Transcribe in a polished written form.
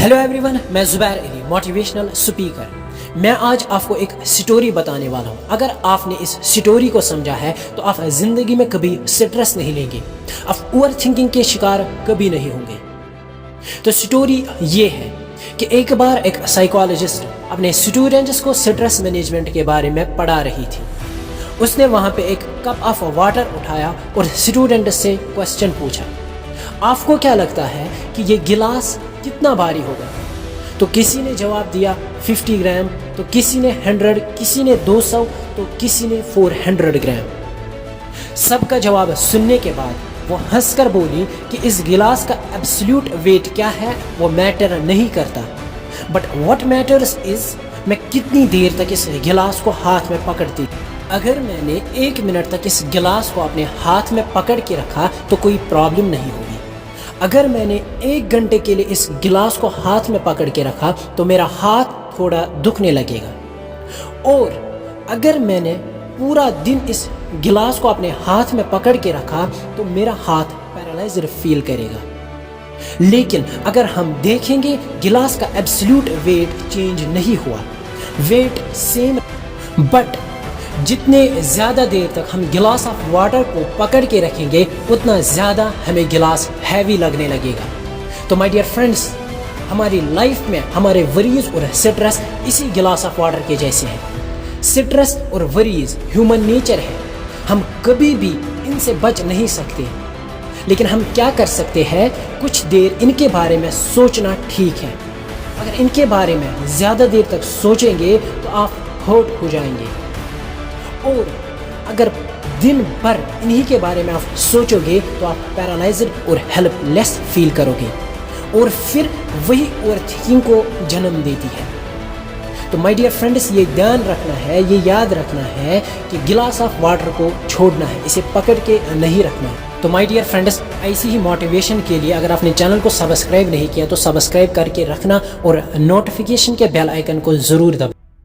Hello everyone, मैं Zubair Ali, motivational speaker. मैं आज आपको एक स्टोरी बताने वाला हूँ। अगर आपने इस स्टोरी को समझा है तो आप ज़िंदगी में कभी स्ट्रेस नहीं लेंगे, आप ओवर थिंकिंग के शिकार कभी नहीं होंगे। तो स्टोरी ये है कि एक बार एक साइकोलॉजिस्ट अपने स्टूडेंट्स को स्ट्रेस मैनेजमेंट के बारे में पढ़ा रही थी। उसने वहाँ पे एक कप ऑफ वाटर उठाया और स्टूडेंट से क्वेश्चन पूछा, आपको क्या लगता है कि ये गिलास कितना भारी होगा? तो किसी ने जवाब दिया 50 ग्राम, तो किसी ने 100, किसी ने 200, तो किसी ने 400 ग्राम। सबका जवाब सुनने के बाद वो हंसकर बोली कि इस गिलास का एब्सोल्यूट वेट क्या है वो मैटर नहीं करता, बट व्हाट मैटर्स इज मैं कितनी देर तक इस गिलास को हाथ में पकड़ती। अगर मैंने 1 मिनट तक इस गिलास को अपने हाथ में पकड़ के रखा तो कोई प्रॉब्लम नहीं होगी। अगर मैंने 1 घंटे के लिए इस गिलास को हाथ में पकड़ के रखा तो मेरा हाथ थोड़ा दुखने लगेगा। और अगर मैंने पूरा दिन इस गिलास को अपने हाथ में पकड़ के रखा तो मेरा हाथ पैरालाइज्ड फील करेगा। लेकिन अगर हम देखेंगे गिलास का एब्सोल्यूट वेट चेंज नहीं हुआ, वेट सेम, बट जितने ज़्यादा देर तक हम गिलास ऑफ वाटर को पकड़ के रखेंगे उतना ज़्यादा हमें गिलास हैवी लगने लगेगा। तो माय डियर फ्रेंड्स, हमारी लाइफ में हमारे वरीज और स्ट्रेस इसी गिलास ऑफ वाटर के जैसे हैं। स्ट्रेस और वरीज ह्यूमन नेचर है, हम कभी भी इनसे बच नहीं सकते। लेकिन हम क्या कर सकते हैं, कुछ देर इनके बारे में सोचना ठीक है। अगर इनके बारे में ज़्यादा देर तक सोचेंगे तो आप हर्ट हो जाएंगे, और अगर दिन भर इन्हीं के बारे में आप सोचोगे तो आप पैरालाइज्ड और हेल्पलेस फील करोगे, और फिर वही ओवर थिंकिंग को जन्म देती है। तो माय डियर फ्रेंड्स, ये ध्यान रखना है, ये याद रखना है कि गिलास ऑफ वाटर को छोड़ना है, इसे पकड़ के नहीं रखना है। तो माय डियर फ्रेंड्स, ऐसी ही मोटिवेशन के लिए अगर आपने चैनल को सब्सक्राइब नहीं किया तो सब्सक्राइब करके रखना और नोटिफिकेशन के बेल आइकन को ज़रूर दबाएं।